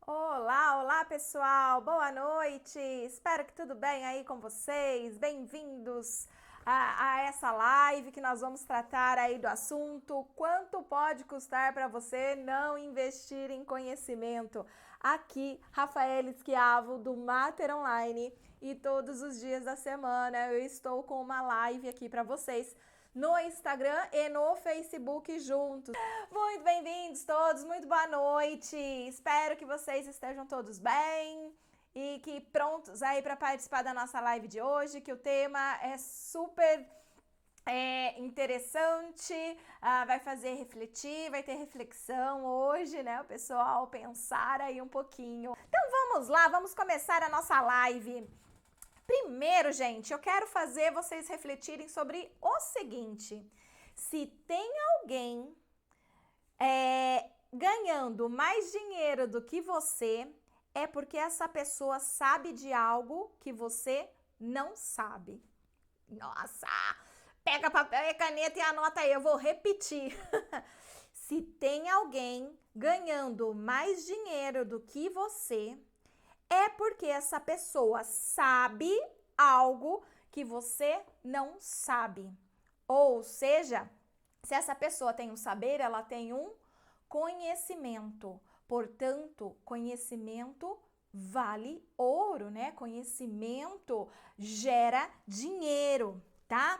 Olá, olá pessoal, boa noite, espero que tudo bem aí com vocês, bem-vindos a essa live que nós vamos tratar aí do assunto quanto pode custar para você não investir em conhecimento. Aqui, Rafael Schiavo do Mater Online e todos os dias da semana eu estou com uma live aqui para vocês no Instagram e no Facebook juntos. Muito bem-vindos todos, muito boa noite. Espero que vocês estejam todos bem e que prontos aí para participar da nossa live de hoje, que o tema é super interessante, vai fazer refletir, vai ter reflexão hoje, né? O pessoal pensar aí um pouquinho. Então vamos lá, vamos começar a nossa live. Primeiro, gente, eu quero fazer vocês refletirem sobre o seguinte: se tem alguém ganhando mais dinheiro do que você, é porque essa pessoa sabe de algo que você não sabe. Nossa! Pega papel e caneta e anota aí, eu vou repetir. Se tem alguém ganhando mais dinheiro do que você, é porque essa pessoa sabe algo que você não sabe. Ou seja, se essa pessoa tem um saber, ela tem um conhecimento. Portanto, conhecimento vale ouro, né? Conhecimento gera dinheiro, tá?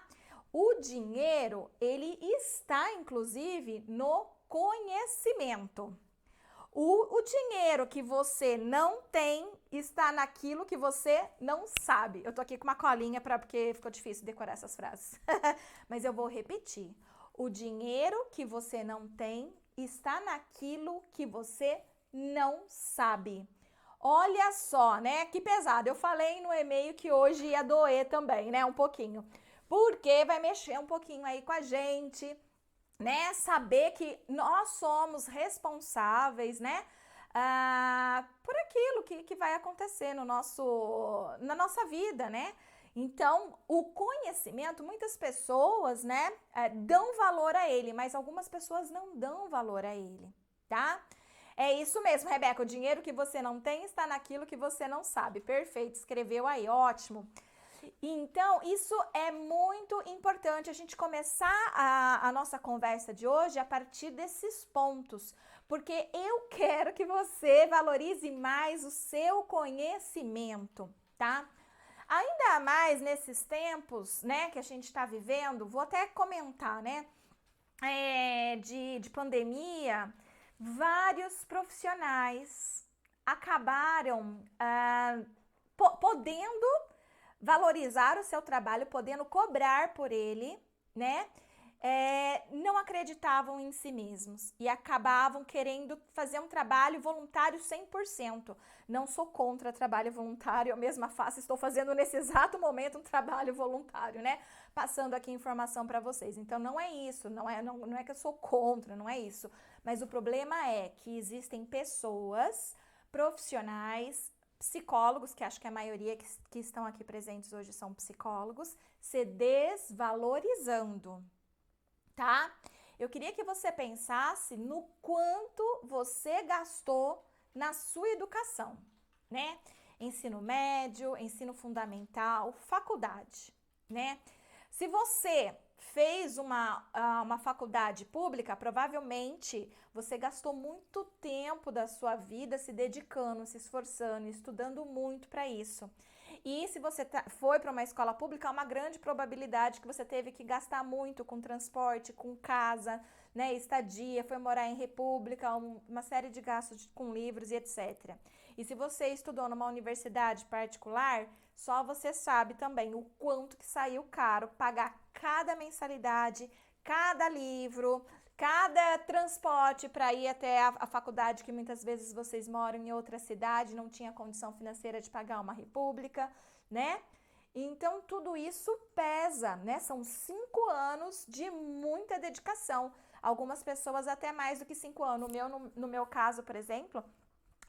O dinheiro, ele está inclusive no conhecimento. O dinheiro que você não tem está naquilo que você não sabe. Eu tô aqui com uma colinha porque ficou difícil decorar essas frases. Mas eu vou repetir. O dinheiro que você não tem está naquilo que você não sabe. Olha só, né? Que pesado. Eu falei no e-mail que hoje ia doer também, né? Um pouquinho. Porque vai mexer um pouquinho aí com a gente, né? Saber que nós somos responsáveis, né? Por aquilo que vai acontecer na nossa vida, né? Então, o conhecimento, muitas pessoas, né, dão valor a ele, mas algumas pessoas não dão valor a ele, tá? É isso mesmo, Rebeca, o dinheiro que você não tem está naquilo que você não sabe. Perfeito, escreveu aí, ótimo. Então, isso é muito importante a gente começar a nossa conversa de hoje a partir desses pontos, porque eu quero que você valorize mais o seu conhecimento, tá? Ainda mais nesses tempos, né, que a gente está vivendo, vou até comentar, né, de pandemia, vários profissionais acabaram podendo valorizar o seu trabalho, podendo cobrar por ele, né? Não acreditavam em si mesmos e acabavam querendo fazer um trabalho voluntário 100%. Não sou contra trabalho voluntário, eu mesma faço, estou fazendo nesse exato momento um trabalho voluntário, né? Passando aqui informação para vocês. Então não é isso, não é que eu sou contra, não é isso. Mas o problema é que existem pessoas profissionais, psicólogos, que acho que a maioria que estão aqui presentes hoje são psicólogos, se desvalorizando, tá? Eu queria que você pensasse no quanto você gastou na sua educação, né? Ensino médio, ensino fundamental, faculdade, né? Se você fez uma faculdade pública, provavelmente você gastou muito tempo da sua vida se dedicando, se esforçando, estudando muito para isso. E se você foi para uma escola pública, há uma grande probabilidade que você teve que gastar muito com transporte, com casa, né, estadia, foi morar em república, uma série de gastos com livros e etc. E se você estudou numa universidade particular, só você sabe também o quanto que saiu caro pagar cada mensalidade, cada livro, cada transporte para ir até a faculdade, que muitas vezes vocês moram em outra cidade, não tinha condição financeira de pagar uma república, né? Então, tudo isso pesa, né? São 5 anos de muita dedicação. Algumas pessoas até mais do que 5 anos. No meu caso, por exemplo,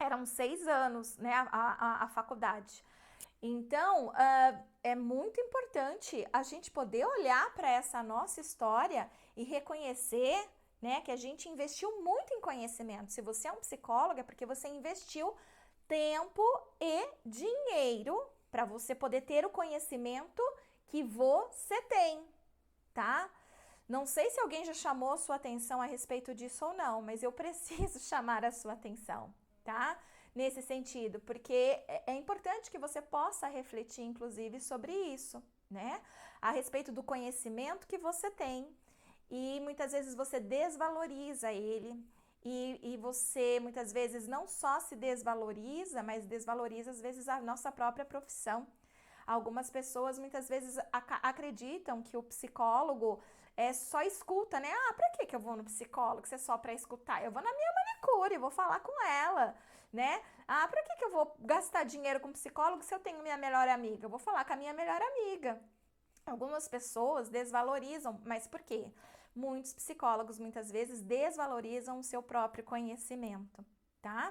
eram 6 anos, né? A faculdade. Então, é muito importante a gente poder olhar para essa nossa história e reconhecer, né? Que a gente investiu muito em conhecimento. Se você é um psicólogo, é porque você investiu tempo e dinheiro para você poder ter o conhecimento que você tem, tá? Não sei se alguém já chamou a sua atenção a respeito disso ou não, mas eu preciso chamar a sua atenção, tá? Nesse sentido, porque é importante que você possa refletir, inclusive, sobre isso, né? A respeito do conhecimento que você tem. E muitas vezes você desvaloriza ele. E você muitas vezes não só se desvaloriza, mas desvaloriza às vezes a nossa própria profissão. Algumas pessoas muitas vezes acreditam que o psicólogo só escuta, né? Ah, pra que eu vou no psicólogo se é só pra escutar? Eu vou na minha manicure, vou falar com ela, né? Ah, pra que eu vou gastar dinheiro com psicólogo se eu tenho minha melhor amiga? Eu vou falar com a minha melhor amiga. Algumas pessoas desvalorizam, mas por quê? Muitos psicólogos muitas vezes desvalorizam o seu próprio conhecimento, tá?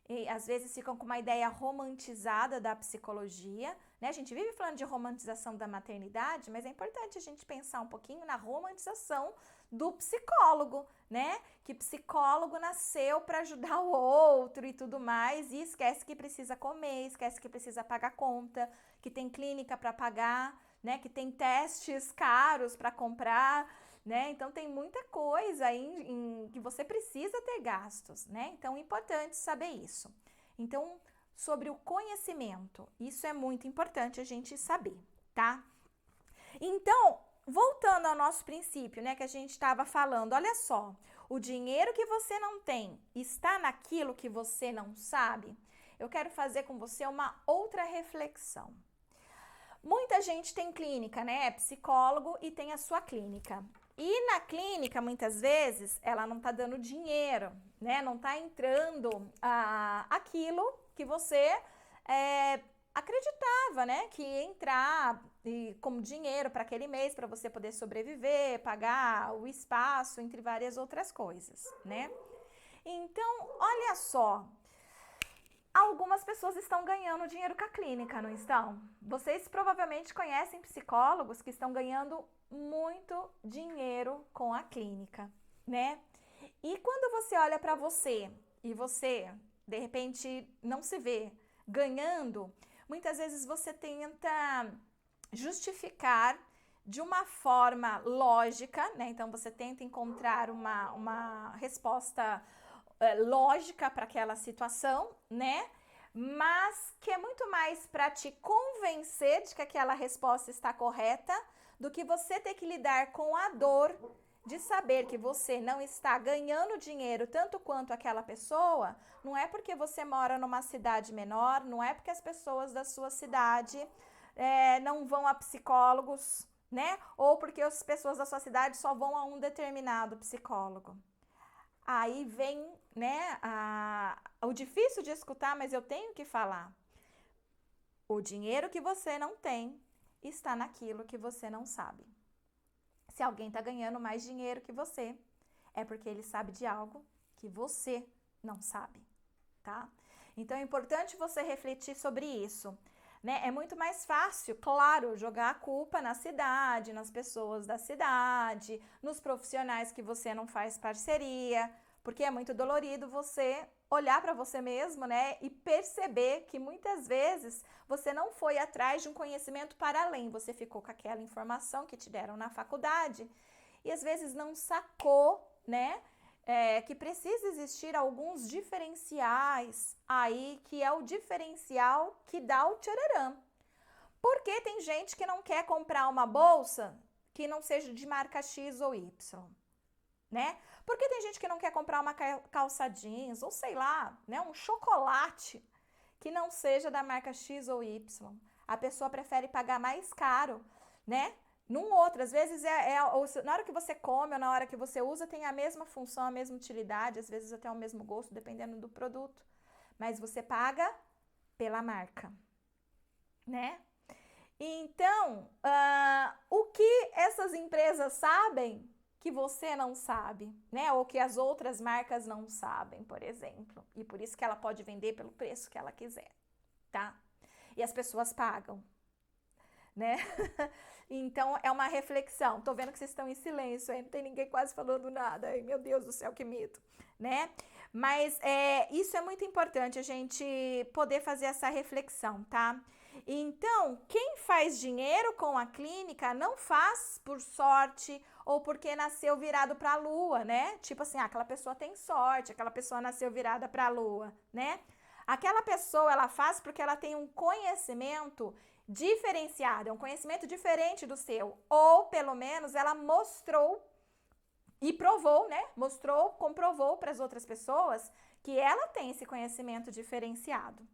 E às vezes ficam com uma ideia romantizada da psicologia, né? A gente vive falando de romantização da maternidade, mas é importante a gente pensar um pouquinho na romantização do psicólogo, né? Que psicólogo nasceu para ajudar o outro e tudo mais, e esquece que precisa comer, esquece que precisa pagar conta, que tem clínica para pagar, né? Que tem testes caros para comprar, né? Então tem muita coisa aí que você precisa ter gastos, né? Então é importante saber isso. Então, sobre o conhecimento, isso é muito importante a gente saber, tá? Então, voltando ao nosso princípio, né, que a gente estava falando, olha só, o dinheiro que você não tem está naquilo que você não sabe? Eu quero fazer com você uma outra reflexão. Muita gente tem clínica, né? É psicólogo e tem a sua clínica. E na clínica, muitas vezes, ela não tá dando dinheiro, né? Não tá entrando aquilo que você acreditava, né? Que ia entrar como dinheiro para aquele mês, para você poder sobreviver, pagar o espaço, entre várias outras coisas, né? Então, olha só. Algumas pessoas estão ganhando dinheiro com a clínica, não estão? Vocês provavelmente conhecem psicólogos que estão ganhando muito dinheiro com a clínica, né? E quando você olha para você e você, de repente, não se vê ganhando, muitas vezes você tenta justificar de uma forma lógica, né? Então você tenta encontrar uma resposta lógica para aquela situação, né? Mas que é muito mais para te convencer de que aquela resposta está correta do que você ter que lidar com a dor de saber que você não está ganhando dinheiro tanto quanto aquela pessoa. Não é porque você mora numa cidade menor, não é porque as pessoas da sua cidade não vão a psicólogos, né? Ou porque as pessoas da sua cidade só vão a um determinado psicólogo. Aí vem, né, o difícil de escutar, mas eu tenho que falar. O dinheiro que você não tem está naquilo que você não sabe. Se alguém está ganhando mais dinheiro que você, é porque ele sabe de algo que você não sabe, tá? Então é importante você refletir sobre isso, né? É muito mais fácil, claro, jogar a culpa na cidade, nas pessoas da cidade, nos profissionais que você não faz parceria, porque é muito dolorido você olhar para você mesmo, né, e perceber que muitas vezes você não foi atrás de um conhecimento para além, você ficou com aquela informação que te deram na faculdade e às vezes não sacou, né, que precisa existir alguns diferenciais aí, que é o diferencial que dá o tchararã. Porque tem gente que não quer comprar uma bolsa que não seja de marca X ou Y, né? Porque tem gente que não quer comprar uma calça jeans ou sei lá, né, um chocolate que não seja da marca X ou Y. A pessoa prefere pagar mais caro, né? Num outro, às vezes na hora que você come ou na hora que você usa tem a mesma função, a mesma utilidade, às vezes até o mesmo gosto, dependendo do produto. Mas você paga pela marca, né? Então, o que essas empresas sabem que você não sabe, né? Ou que as outras marcas não sabem, por exemplo. E por isso que ela pode vender pelo preço que ela quiser, tá? E as pessoas pagam, né? Então, é uma reflexão. Tô vendo que vocês estão em silêncio, aí não tem ninguém quase falando nada. Ai, meu Deus do céu, que medo, né? Mas isso é muito importante, a gente poder fazer essa reflexão, tá? Então, quem faz dinheiro com a clínica não faz por sorte ou porque nasceu virado para a lua, né? Tipo assim, aquela pessoa tem sorte, aquela pessoa nasceu virada para a lua, né? Aquela pessoa, ela faz porque ela tem um conhecimento diferenciado, é um conhecimento diferente do seu, ou pelo menos ela mostrou e provou, né? Mostrou, comprovou para as outras pessoas que ela tem esse conhecimento diferenciado,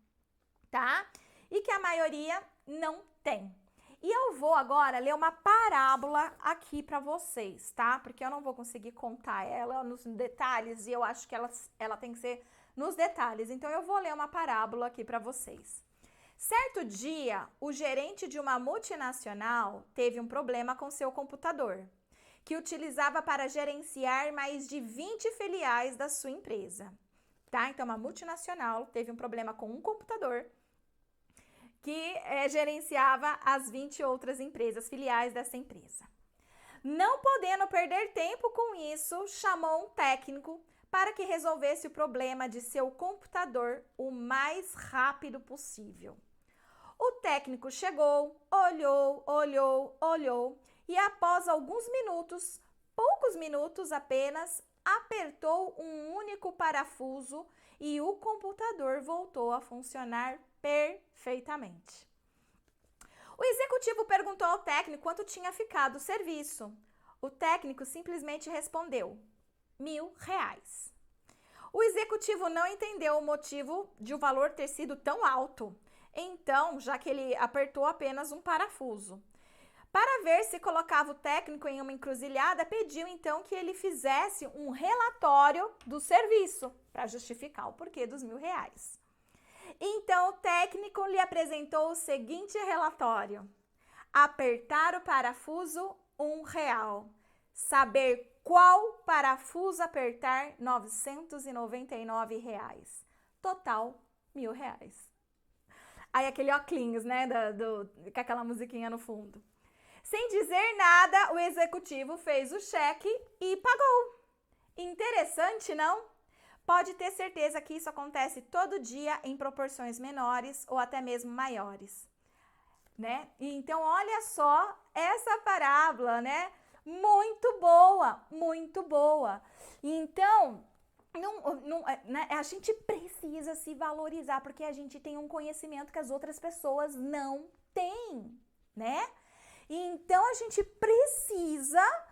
tá? E que a maioria não tem. E eu vou agora ler uma parábola aqui para vocês, tá? Porque eu não vou conseguir contar ela nos detalhes e eu acho que ela tem que ser nos detalhes. Então eu vou ler uma parábola aqui para vocês. Certo dia, o gerente de uma multinacional teve um problema com seu computador, que utilizava para gerenciar mais de 20 filiais da sua empresa. Tá? Então, uma multinacional teve um problema com um computador que gerenciava as 20 outras empresas, filiais dessa empresa. Não podendo perder tempo com isso, chamou um técnico para que resolvesse o problema de seu computador o mais rápido possível. O técnico chegou, olhou e após alguns minutos, poucos minutos apenas, apertou um único parafuso e o computador voltou a funcionar perfeitamente. O executivo perguntou ao técnico quanto tinha ficado o serviço. O técnico simplesmente respondeu: R$ 1.000. O executivo não entendeu o motivo de o valor ter sido tão alto. Então, já que ele apertou apenas um parafuso. Para ver se colocava o técnico em uma encruzilhada, pediu então que ele fizesse um relatório do serviço para justificar o porquê dos R$ 1.000. Então, o técnico lhe apresentou o seguinte relatório: apertar o parafuso, R$ 1. Saber qual parafuso apertar, R$ 999. Total, R$ 1.000. Aí aquele óculos, né, com aquela musiquinha no fundo. Sem dizer nada, o executivo fez o cheque e pagou. Interessante, não? Pode ter certeza que isso acontece todo dia em proporções menores ou até mesmo maiores, né? Então, olha só essa parábola, né? Muito boa, muito boa. Então, a gente precisa se valorizar porque a gente tem um conhecimento que as outras pessoas não têm, né? Então, a gente precisa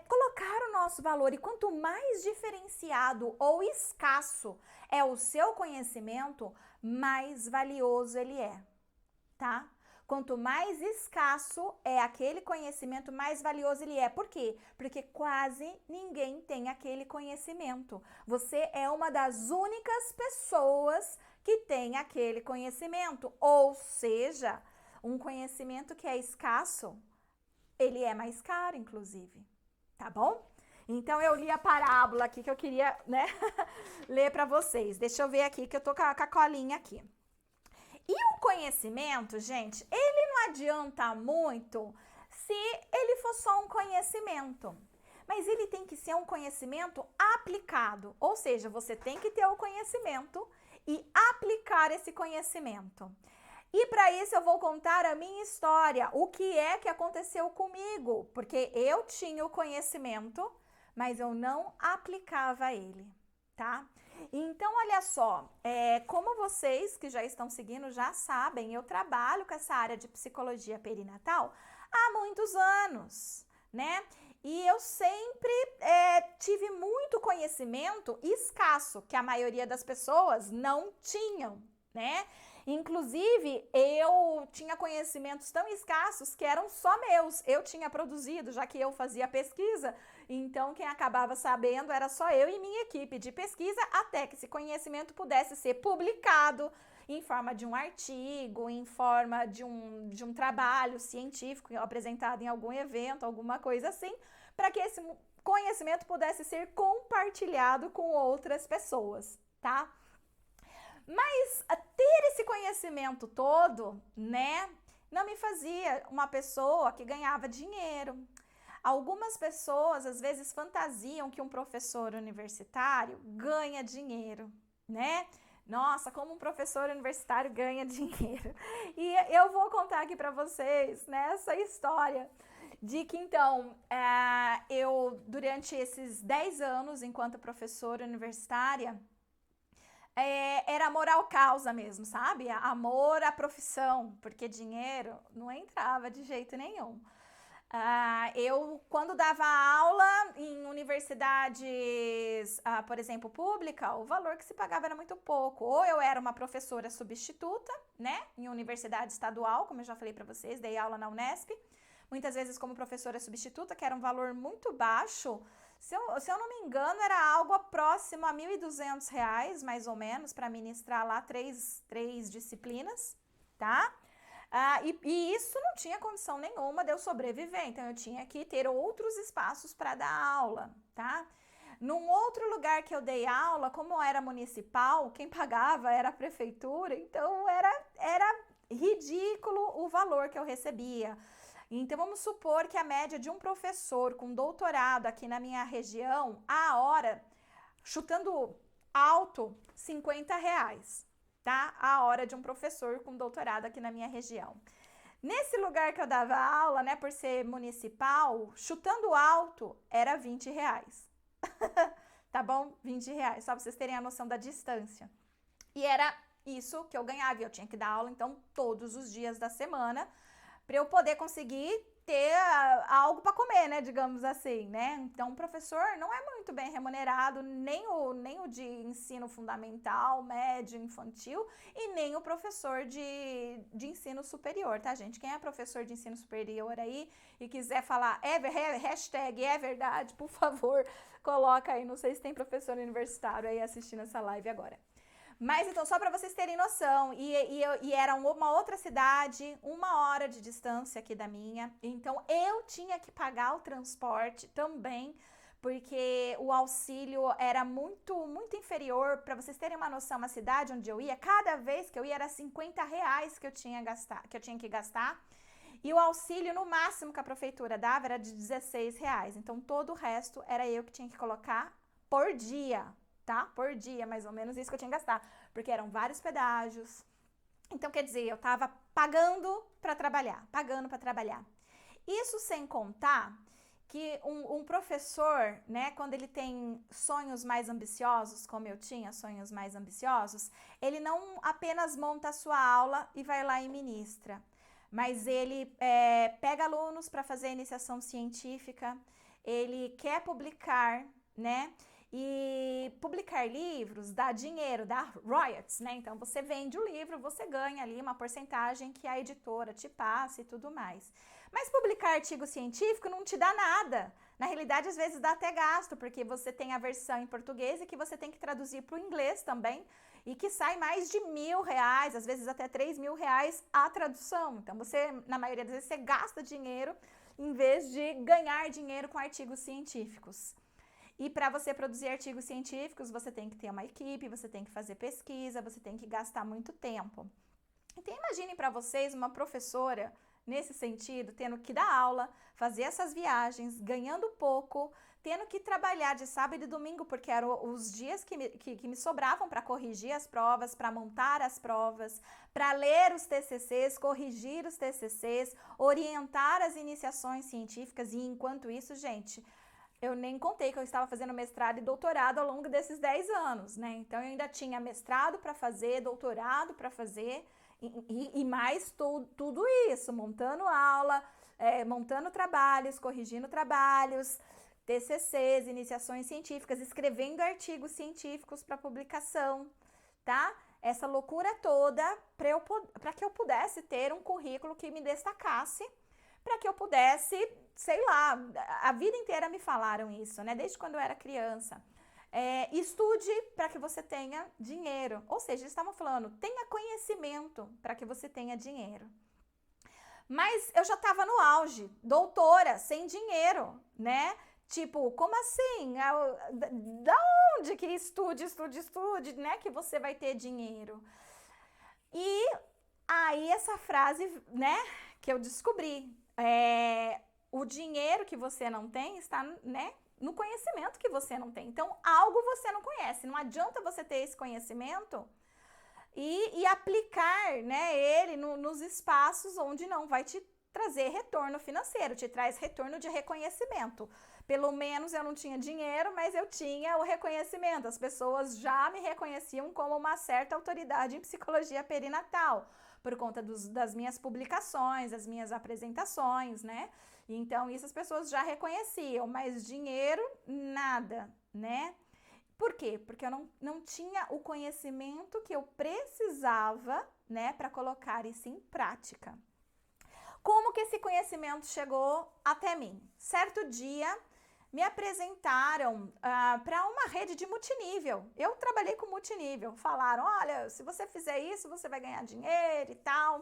colocar o nosso valor. E quanto mais diferenciado ou escasso é o seu conhecimento, mais valioso ele é, tá? Quanto mais escasso é aquele conhecimento, mais valioso ele é. Por quê? Porque quase ninguém tem aquele conhecimento. Você é uma das únicas pessoas que tem aquele conhecimento. Ou seja, um conhecimento que é escasso, ele é mais caro, inclusive. Tá bom? Então, eu li a parábola aqui que eu queria, né, ler para vocês. Deixa eu ver aqui, que eu tô com a colinha aqui. E o conhecimento, gente, ele não adianta muito se ele for só um conhecimento. Mas ele tem que ser um conhecimento aplicado. Ou seja, você tem que ter o conhecimento e aplicar esse conhecimento. E para isso eu vou contar a minha história, o que é que aconteceu comigo. Porque eu tinha o conhecimento, mas eu não aplicava ele, tá? Então, olha só, como vocês que já estão seguindo já sabem, eu trabalho com essa área de psicologia perinatal há muitos anos, né? E eu sempre tive muito conhecimento escasso, que a maioria das pessoas não tinham, né? Inclusive, eu tinha conhecimentos tão escassos que eram só meus. Eu tinha produzido, já que eu fazia pesquisa, então quem acabava sabendo era só eu e minha equipe de pesquisa, até que esse conhecimento pudesse ser publicado em forma de um artigo, em forma de um trabalho científico apresentado em algum evento, alguma coisa assim, para que esse conhecimento pudesse ser compartilhado com outras pessoas, tá? Mas ter esse conhecimento todo, né, não me fazia uma pessoa que ganhava dinheiro. Algumas pessoas às vezes fantasiam que um professor universitário ganha dinheiro, né? Nossa, como um professor universitário ganha dinheiro. E eu vou contar aqui para vocês, né, essa história de que então eu durante esses 10 anos enquanto professora universitária era amor ao causa mesmo, sabe? Amor à profissão, porque dinheiro não entrava de jeito nenhum. Eu, quando dava aula em universidades, por exemplo, pública, o valor que se pagava era muito pouco. Ou eu era uma professora substituta, né, em universidade estadual, como eu já falei para vocês, dei aula na Unesp, muitas vezes como professora substituta, que era um valor muito baixo. Se eu não me engano, era algo próximo a R$ 1.200, mais ou menos, para ministrar lá três disciplinas, tá? E isso não tinha condição nenhuma de eu sobreviver, então eu tinha que ter outros espaços para dar aula, tá? Num outro lugar que eu dei aula, como era municipal, quem pagava era a prefeitura, então era ridículo o valor que eu recebia. Então vamos supor que a média de um professor com doutorado aqui na minha região, a hora, chutando alto, R$ 50. Tá? A hora de um professor com doutorado aqui na minha região. Nesse lugar que eu dava aula, né, por ser municipal, chutando alto, era R$ 20. Tá bom? R$ 20, só pra vocês terem a noção da distância. E era isso que eu ganhava, eu tinha que dar aula, então, todos os dias da semana, para eu poder conseguir ter algo para comer, né, digamos assim, né? Então, o professor não é muito bem remunerado, nem o de ensino fundamental, médio, infantil, e nem o professor de ensino superior, tá, gente? Quem é professor de ensino superior aí e quiser falar hashtag é verdade, por favor, coloca aí, não sei se tem professor universitário aí assistindo essa live agora. Mas então, só para vocês terem noção, e era uma outra cidade, 1 hora de distância aqui da minha, então eu tinha que pagar o transporte também, porque o auxílio era muito, muito inferior. Para vocês terem uma noção, a cidade onde eu ia, cada vez que eu ia era R$ 50 que eu tinha que gastar, e o auxílio no máximo que a prefeitura dava era de R$ 16, então todo o resto era eu que tinha que colocar por dia, tá? Por dia, mais ou menos isso que eu tinha que gastar, porque eram vários pedágios. Então, quer dizer, eu tava pagando para trabalhar. Isso sem contar que um professor, né, quando ele tem sonhos mais ambiciosos, como eu tinha sonhos mais ambiciosos, ele não apenas monta a sua aula e vai lá e ministra, mas ele pega alunos para fazer iniciação científica, ele quer publicar, né? E publicar livros dá dinheiro, dá royalties, né? Então você vende o livro, você ganha ali uma porcentagem que a editora te passa e tudo mais. Mas publicar artigo científico não te dá nada. Na realidade, às vezes dá até gasto, porque você tem a versão em português e que você tem que traduzir para o inglês também, e que sai mais de R$ 1.000, às vezes até R$ 3.000 a tradução. Então você, na maioria das vezes, você gasta dinheiro em vez de ganhar dinheiro com artigos científicos. E para você produzir artigos científicos, você tem que ter uma equipe, você tem que fazer pesquisa, você tem que gastar muito tempo. Então, imaginem para vocês uma professora, nesse sentido, tendo que dar aula, fazer essas viagens, ganhando pouco, tendo que trabalhar de sábado e domingo, porque eram os dias que me sobravam para corrigir as provas, para montar as provas, para ler os TCCs, corrigir os TCCs, orientar as iniciações científicas. E enquanto isso, gente, eu nem contei que eu estava fazendo mestrado e doutorado ao longo desses 10 anos, né? Então, eu ainda tinha mestrado para fazer, doutorado para fazer, e mais tudo isso, montando aula, montando trabalhos, corrigindo trabalhos, TCCs, iniciações científicas, escrevendo artigos científicos para publicação, tá? Essa loucura toda para que eu pudesse ter um currículo que me destacasse, para que eu pudesse, sei lá, a vida inteira me falaram isso, né? Desde quando eu era criança. Estude para que você tenha dinheiro. Ou seja, eles estavam falando, tenha conhecimento para que você tenha dinheiro. Mas eu já estava no auge, doutora, sem dinheiro, né? Tipo, como assim? Da onde que estude, né? Que você vai ter dinheiro. E Aí essa frase, né, que eu descobri, o dinheiro que você não tem está, né, no conhecimento que você não tem. Então, algo você não conhece. Não adianta você ter esse conhecimento e aplicar, né, ele nos espaços onde não vai te trazer retorno financeiro, te traz retorno de reconhecimento. Pelo menos eu não tinha dinheiro, mas eu tinha o reconhecimento. As pessoas já me reconheciam como uma certa autoridade em psicologia perinatal, por conta das minhas publicações, das minhas apresentações, né? Então, isso as pessoas já reconheciam, mas dinheiro, nada, né? Por quê? Porque eu não tinha o conhecimento que eu precisava, né, para colocar isso em prática. Como que esse conhecimento chegou até mim? Certo dia, me apresentaram para uma rede de multinível. Eu trabalhei com multinível. Falaram, olha, se você fizer isso, você vai ganhar dinheiro e tal.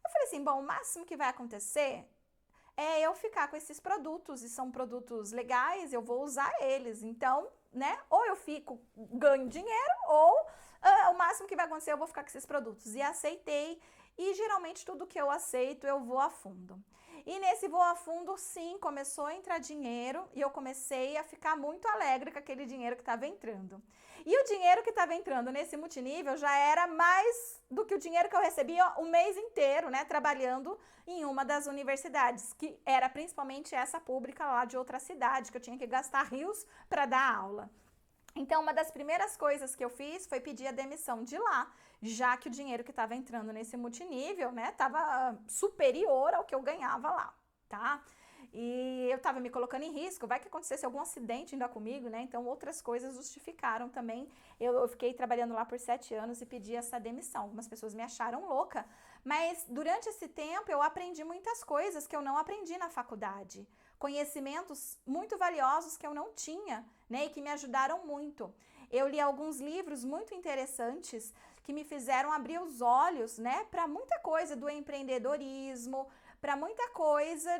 Eu falei assim, bom, o máximo que vai acontecer é eu ficar com esses produtos, e são produtos legais, eu vou usar eles. Então, né, ou eu fico, ganho dinheiro, ou o máximo que vai acontecer, eu vou ficar com esses produtos. E aceitei, e geralmente tudo que eu aceito, eu vou a fundo. E nesse voo a fundo, sim, começou a entrar dinheiro, e eu comecei a ficar muito alegre com aquele dinheiro que estava entrando. E o dinheiro que estava entrando nesse multinível já era mais do que o dinheiro que eu recebia o mês inteiro, né, trabalhando em uma das universidades, que era principalmente essa pública lá de outra cidade, que eu tinha que gastar rios para dar aula. Então, uma das primeiras coisas que eu fiz foi pedir a demissão de lá, já que o dinheiro que estava entrando nesse multinível, né, estava superior ao que eu ganhava lá, tá? E eu estava me colocando em risco, vai que acontecesse algum acidente ainda comigo, né? Então, outras coisas justificaram também. Eu fiquei trabalhando lá por 7 anos e pedi essa demissão. Algumas pessoas me acharam louca, mas durante esse tempo eu aprendi muitas coisas que eu não aprendi na faculdade. Conhecimentos muito valiosos que eu não tinha, né? E que me ajudaram muito. Eu li alguns livros muito interessantes que me fizeram abrir os olhos, né? Para muita coisa do empreendedorismo, para muita coisa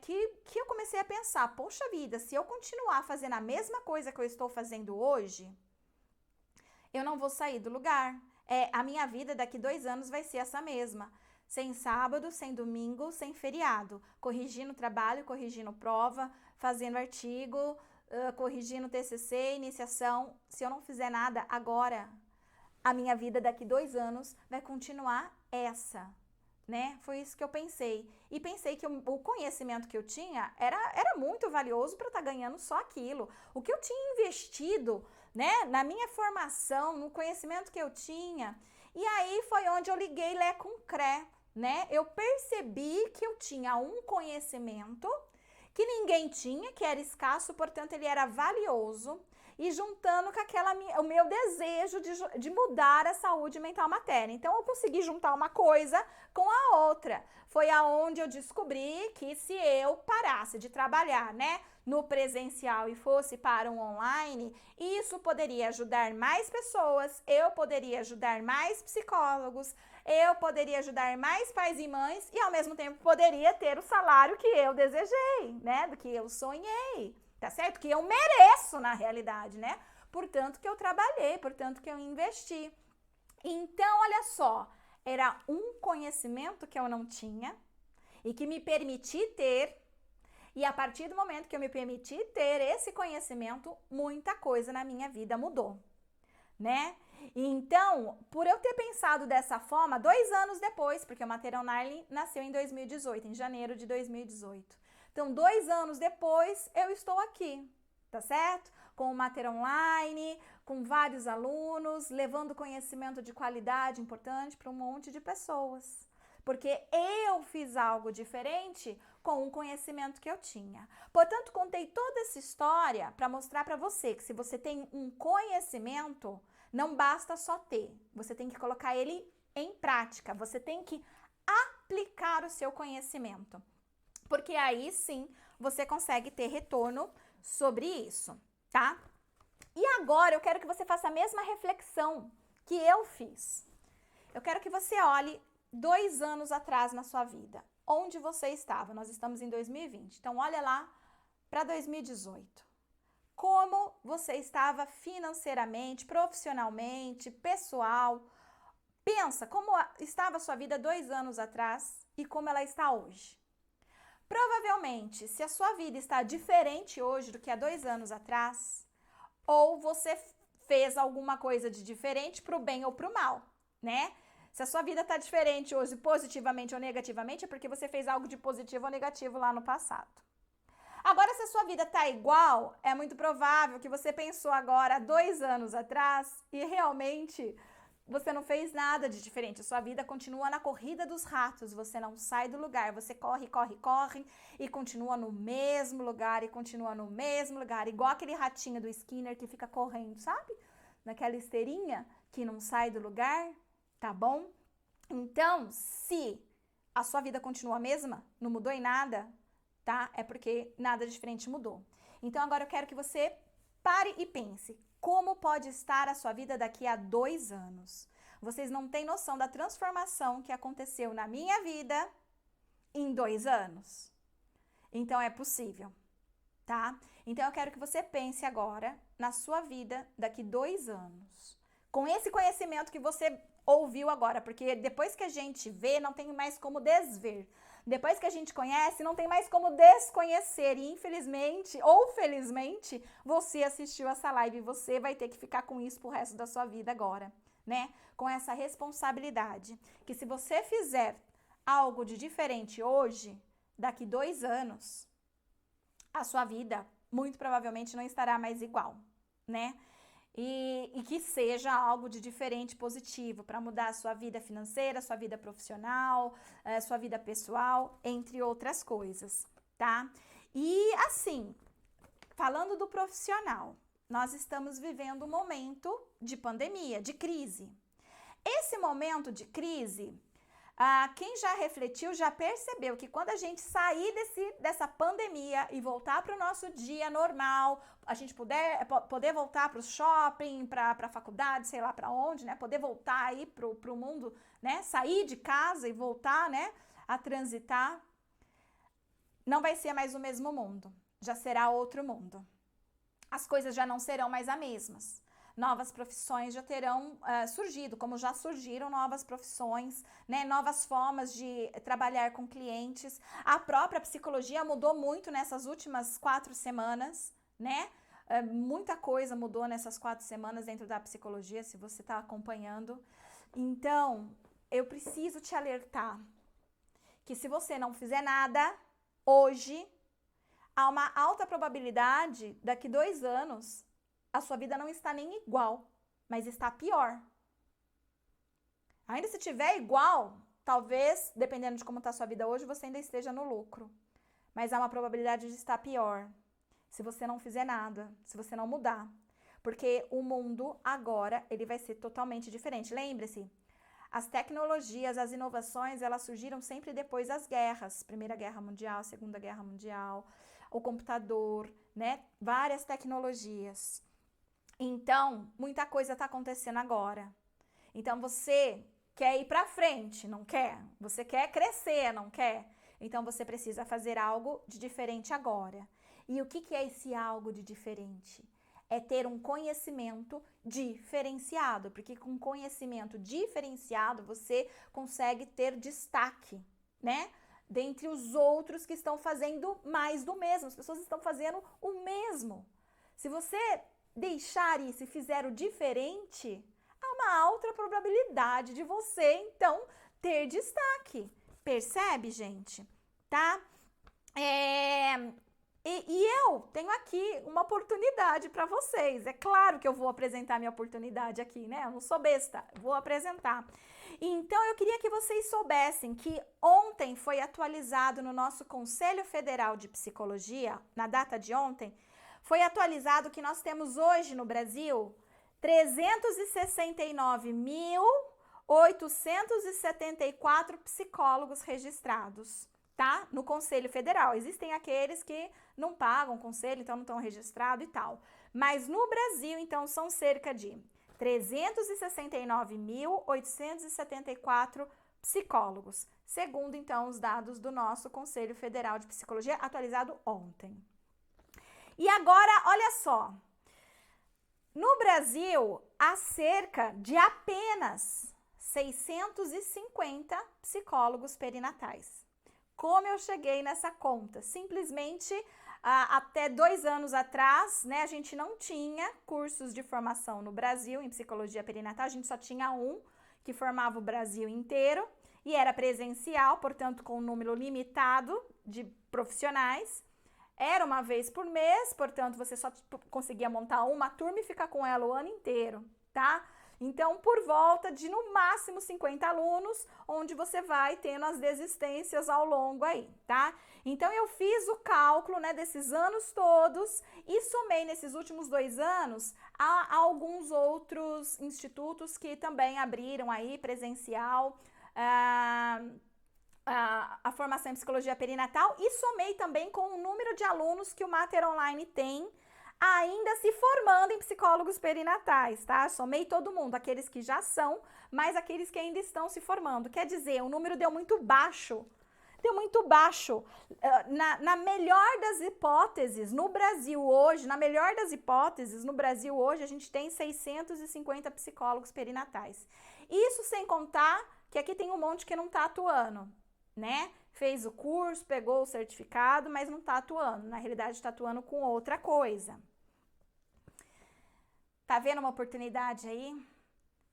que eu comecei a pensar, poxa vida, se eu continuar fazendo a mesma coisa que eu estou fazendo hoje, eu não vou sair do lugar. A minha vida daqui 2 anos vai ser essa mesma. Sem sábado, sem domingo, sem feriado. Corrigindo trabalho, corrigindo prova, fazendo artigo, corrigindo TCC, iniciação. Se eu não fizer nada agora, a minha vida daqui 2 anos vai continuar essa, né? Foi isso que eu pensei. E pensei que o conhecimento que eu tinha era muito valioso para estar ganhando só aquilo. O que eu tinha investido, né, na minha formação, no conhecimento que eu tinha. E aí foi onde eu liguei Lé com Cré, né? Eu percebi que eu tinha um conhecimento que ninguém tinha, que era escasso, portanto ele era valioso, e juntando com o meu desejo de mudar a saúde mental materna. Então eu consegui juntar uma coisa com a outra. Foi aonde eu descobri que se eu parasse de trabalhar, né, no presencial e fosse para um online, isso poderia ajudar mais pessoas, eu poderia ajudar mais psicólogos, eu poderia ajudar mais pais e mães e ao mesmo tempo poderia ter o salário que eu desejei, né, do que eu sonhei. Tá certo? Que eu mereço na realidade, né? Portanto que eu trabalhei, portanto que eu investi. Então, olha só, era um conhecimento que eu não tinha e que me permiti ter, e a partir do momento que eu me permiti ter esse conhecimento, muita coisa na minha vida mudou, né? Então, por eu ter pensado dessa forma, 2 anos depois, porque o Maternal Online nasceu em 2018, em janeiro de 2018. Então, 2 anos depois, eu estou aqui, tá certo? Com o Mater Online, com vários alunos, levando conhecimento de qualidade importante para um monte de pessoas. Porque eu fiz algo diferente com o conhecimento que eu tinha. Portanto, contei toda essa história para mostrar para você que se você tem um conhecimento, não basta só ter, você tem que colocar ele em prática, você tem que aplicar o seu conhecimento. Porque aí sim você consegue ter retorno sobre isso, tá? E agora eu quero que você faça a mesma reflexão que eu fiz. Eu quero que você olhe 2 anos atrás na sua vida. Onde você estava? Nós estamos em 2020. Então, olha lá para 2018. Como você estava financeiramente, profissionalmente, pessoal, Pensa como estava a sua vida 2 anos atrás e como ela está hoje. Provavelmente, se a sua vida está diferente hoje do que há 2 anos atrás, ou você fez alguma coisa de diferente para o bem ou para o mal, né? Se a sua vida está diferente hoje, positivamente ou negativamente, é porque você fez algo de positivo ou negativo lá no passado. Agora, se a sua vida está igual, é muito provável que você pensou agora há 2 anos atrás e realmente você não fez nada de diferente. A sua vida continua na corrida dos ratos. Você não sai do lugar. Você corre, corre, corre e continua no mesmo lugar e continua no mesmo lugar. Igual aquele ratinho do Skinner que fica correndo, sabe? Naquela esteirinha que não sai do lugar, tá bom? Então, se a sua vida continua a mesma, não mudou em nada, tá? É porque nada diferente mudou. Então, agora eu quero que você pare e pense. Como pode estar a sua vida daqui a 2 anos? Vocês não têm noção da transformação que aconteceu na minha vida em 2 anos. Então, é possível, tá? Então, eu quero que você pense agora na sua vida daqui 2 anos. Com esse conhecimento que você ouviu agora, porque depois que a gente vê, não tem mais como desver. Depois que a gente conhece, não tem mais como desconhecer. E infelizmente ou felizmente, você assistiu essa live e você vai ter que ficar com isso pro resto da sua vida agora, né? Com essa responsabilidade. Que se você fizer algo de diferente hoje, daqui 2 anos, a sua vida muito provavelmente não estará mais igual, né? E que seja algo de diferente, positivo, para mudar a sua vida financeira, sua vida profissional, sua vida pessoal, entre outras coisas, tá? E assim, falando do profissional, nós estamos vivendo um momento de pandemia, de crise. Esse momento de crise, quem já refletiu já percebeu que quando a gente sair dessa pandemia e voltar para o nosso dia normal, a gente poder voltar para o shopping, para a faculdade, sei lá para onde, né? Poder voltar aí para o mundo, né? Sair de casa e voltar, né? A transitar, não vai ser mais o mesmo mundo, já será outro mundo. As coisas já não serão mais as mesmas. Novas profissões já terão surgido, como já surgiram novas profissões, né? Novas formas de trabalhar com clientes. A própria psicologia mudou muito nessas últimas 4 semanas, né? Muita coisa mudou nessas 4 semanas dentro da psicologia, se você está acompanhando. Então, eu preciso te alertar que se você não fizer nada hoje, há uma alta probabilidade daqui 2 anos a sua vida não está nem igual, mas está pior. Ainda se tiver igual, talvez, dependendo de como está a sua vida hoje, você ainda esteja no lucro. Mas há uma probabilidade de estar pior, se você não fizer nada, se você não mudar. Porque o mundo agora, ele vai ser totalmente diferente. Lembre-se, as tecnologias, as inovações, elas surgiram sempre depois das guerras. Primeira Guerra Mundial, Segunda Guerra Mundial, o computador, né? Várias tecnologias. Então, muita coisa está acontecendo agora. Então, você quer ir para frente, não quer? Você quer crescer, não quer? Então, você precisa fazer algo de diferente agora. E o que é esse algo de diferente? É ter um conhecimento diferenciado, porque com conhecimento diferenciado, você consegue ter destaque, né? Dentre os outros que estão fazendo mais do mesmo. As pessoas estão fazendo o mesmo. Se você deixar isso e fizer o diferente, há uma alta probabilidade de você, então, ter destaque. Percebe, gente? Tá? E eu tenho aqui uma oportunidade para vocês. É claro que eu vou apresentar minha oportunidade aqui, né? Eu não sou besta, vou apresentar. Então, eu queria que vocês soubessem que ontem foi atualizado no nosso Conselho Federal de Psicologia, na data de ontem, foi atualizado que nós temos hoje no Brasil 369.874 psicólogos registrados, tá? No Conselho Federal. Existem aqueles que não pagam o conselho, então não estão registrados e tal. Mas no Brasil, então, são cerca de 369.874 psicólogos, segundo, então, os dados do nosso Conselho Federal de Psicologia, atualizado ontem. E agora, olha só, no Brasil, há cerca de apenas 650 psicólogos perinatais. Como eu cheguei nessa conta? Simplesmente, até 2 anos atrás, né, a gente não tinha cursos de formação no Brasil em psicologia perinatal, a gente só tinha um que formava o Brasil inteiro e era presencial, portanto, com um número limitado de profissionais. Era uma vez por mês, portanto, você só conseguia montar uma turma e ficar com ela o ano inteiro, tá? Então, por volta de, no máximo, 50 alunos, onde você vai tendo as desistências ao longo aí, tá? Então, eu fiz o cálculo, né, desses anos todos e somei nesses últimos 2 anos a alguns outros institutos que também abriram aí presencial, a formação em psicologia perinatal e somei também com o número de alunos que o Mater Online tem ainda se formando em psicólogos perinatais, tá? Somei todo mundo, aqueles que já são, mas aqueles que ainda estão se formando. Quer dizer, o número deu muito baixo. Deu muito baixo. Na melhor das hipóteses, no Brasil hoje, a gente tem 650 psicólogos perinatais. Isso sem contar que aqui tem um monte que não está atuando, né? Fez o curso, pegou o certificado, mas não está atuando. Na realidade, está atuando com outra coisa. Tá vendo uma oportunidade aí?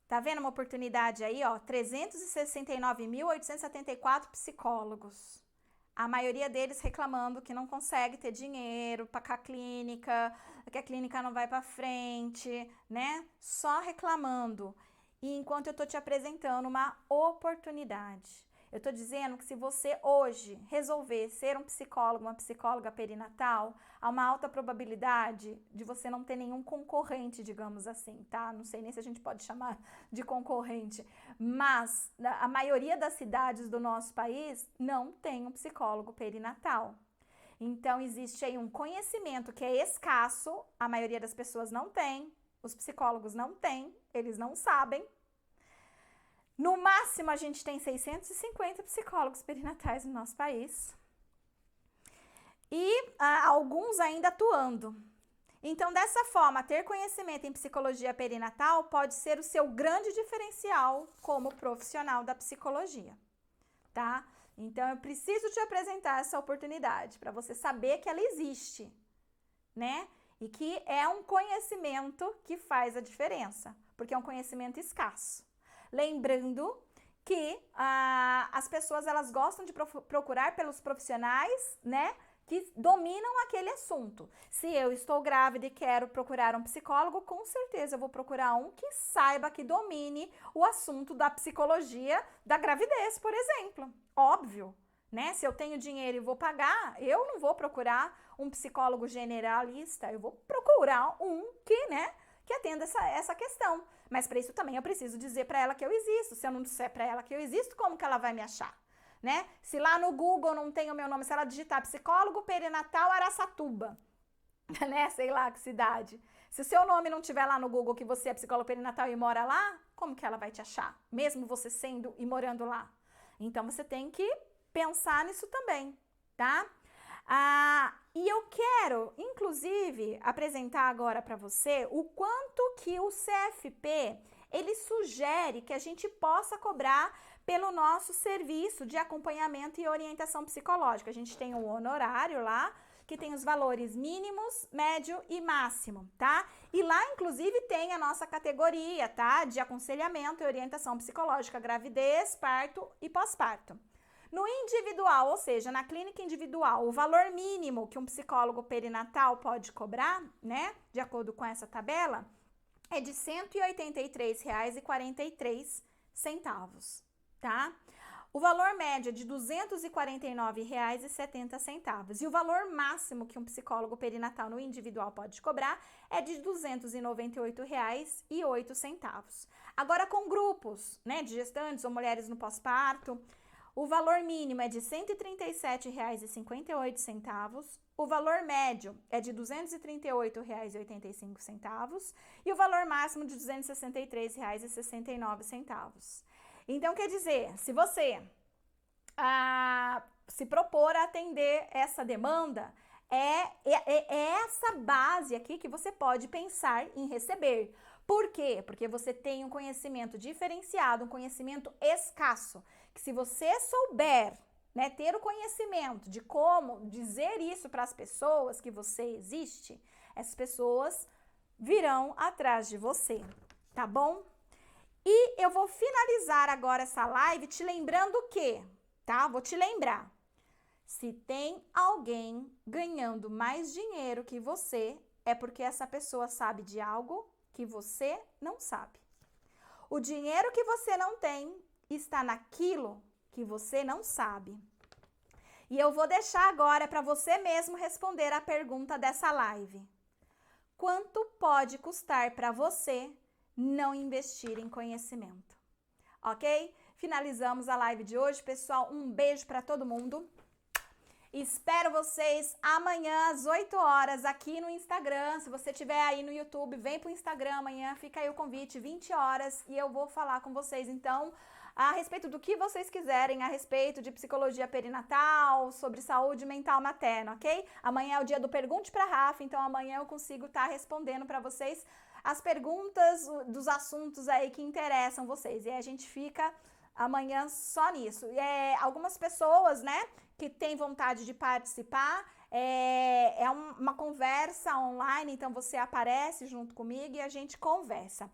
Tá vendo uma oportunidade aí, ó? 369.874 psicólogos. A maioria deles reclamando que não consegue ter dinheiro para a clínica, que a clínica não vai para frente, né? Só reclamando. E enquanto eu tô te apresentando uma oportunidade. Eu tô dizendo que se você hoje resolver ser um psicólogo, uma psicóloga perinatal, há uma alta probabilidade de você não ter nenhum concorrente, digamos assim, tá? Não sei nem se a gente pode chamar de concorrente, mas a maioria das cidades do nosso país não tem um psicólogo perinatal. Então, existe aí um conhecimento que é escasso, a maioria das pessoas não tem, os psicólogos não têm, eles não sabem. No máximo, a gente tem 650 psicólogos perinatais no nosso país. E alguns ainda atuando. Então, dessa forma, ter conhecimento em psicologia perinatal pode ser o seu grande diferencial como profissional da psicologia, tá? Então, eu preciso te apresentar essa oportunidade para você saber que ela existe, né? E que é um conhecimento que faz a diferença, porque é um conhecimento escasso. Lembrando que as pessoas elas gostam de procurar pelos profissionais, né, que dominam aquele assunto. Se eu estou grávida e quero procurar um psicólogo, com certeza eu vou procurar um que saiba, que domine o assunto da psicologia da gravidez, por exemplo. Óbvio, né? Se eu tenho dinheiro e vou pagar, eu não vou procurar um psicólogo generalista, eu vou procurar um que, né, que atenda essa questão. Mas para isso também eu preciso dizer para ela que eu existo. Se eu não disser para ela que eu existo, como que ela vai me achar? Né? Se lá no Google não tem o meu nome, se ela digitar psicólogo perinatal Araçatuba, né? Sei lá que cidade. Se o seu nome não tiver lá no Google que você é psicólogo perinatal e mora lá, como que ela vai te achar? Mesmo você sendo e morando lá. Então você tem que pensar nisso também, tá? E eu quero, inclusive, apresentar agora para você o quanto que o CFP, ele sugere que a gente possa cobrar pelo nosso serviço de acompanhamento e orientação psicológica. A gente tem um honorário lá, que tem os valores mínimos, médio e máximo, tá? E lá, inclusive, tem a nossa categoria, tá? De aconselhamento e orientação psicológica, gravidez, parto e pós-parto. No individual, ou seja, na clínica individual, o valor mínimo que um psicólogo perinatal pode cobrar, né, de acordo com essa tabela, é de R$ 183,43, tá? O valor médio é de R$ 249,70 e o valor máximo que um psicólogo perinatal no individual pode cobrar é de R$ 298,08. Agora, com grupos, né, de gestantes ou mulheres no pós-parto, o valor mínimo é de R$ 137,58, o valor médio é de R$ 238,85 e o valor máximo de R$ 263,69. Então, quer dizer, se você se propor a atender essa demanda, é essa base aqui que você pode pensar em receber. Por quê? Porque você tem um conhecimento diferenciado, um conhecimento escasso, que se você souber, né, ter o conhecimento de como dizer isso para as pessoas que você existe, essas pessoas virão atrás de você, tá bom? E eu vou finalizar agora essa live te lembrando que, tá? Vou te lembrar. Se tem alguém ganhando mais dinheiro que você, é porque essa pessoa sabe de algo que você não sabe. O dinheiro que você não tem está naquilo que você não sabe. E eu vou deixar agora para você mesmo responder a pergunta dessa live. Quanto pode custar para você não investir em conhecimento? Ok? Finalizamos a live de hoje, pessoal. Um beijo para todo mundo. Espero vocês amanhã às 8 horas aqui no Instagram. Se você estiver aí no YouTube, vem pro Instagram amanhã. Fica aí o convite, 20 horas, e eu vou falar com vocês, então, a respeito do que vocês quiserem, a respeito de psicologia perinatal, sobre saúde mental materna, ok? Amanhã é o dia do Pergunte para Rafa, então amanhã eu consigo estar respondendo para vocês as perguntas dos assuntos aí que interessam vocês. E aí a gente fica amanhã só nisso. Algumas pessoas, né, que têm vontade de participar, uma conversa online, então você aparece junto comigo e a gente conversa.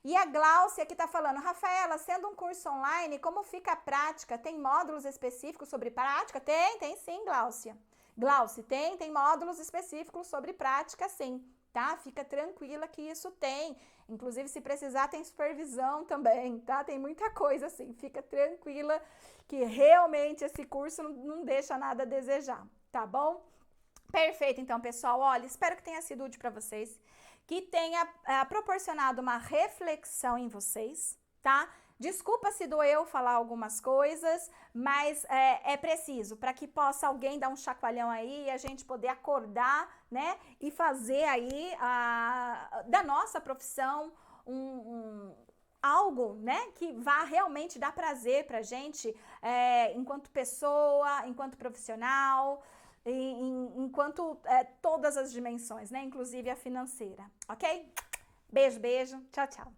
E a Glaucia aqui tá falando, Rafaela, sendo um curso online, como fica a prática? Tem módulos específicos sobre prática? Tem sim, Glaucia. Glaucia, tem módulos específicos sobre prática, sim, tá? Fica tranquila que isso tem. Inclusive, se precisar, tem supervisão também, tá? Tem muita coisa assim, fica tranquila que realmente esse curso não deixa nada a desejar, tá bom? Perfeito, então, pessoal, olha, espero que tenha sido útil para vocês, que tenha proporcionado uma reflexão em vocês, tá? Desculpa se doeu falar algumas coisas, mas é preciso para que possa alguém dar um chacoalhão aí e a gente poder acordar, né? E fazer aí da nossa profissão algo, né? Que vá realmente dar prazer pra gente enquanto pessoa, enquanto profissional, enquanto todas as dimensões, né? Inclusive a financeira, ok? Beijo, beijo. Tchau, tchau.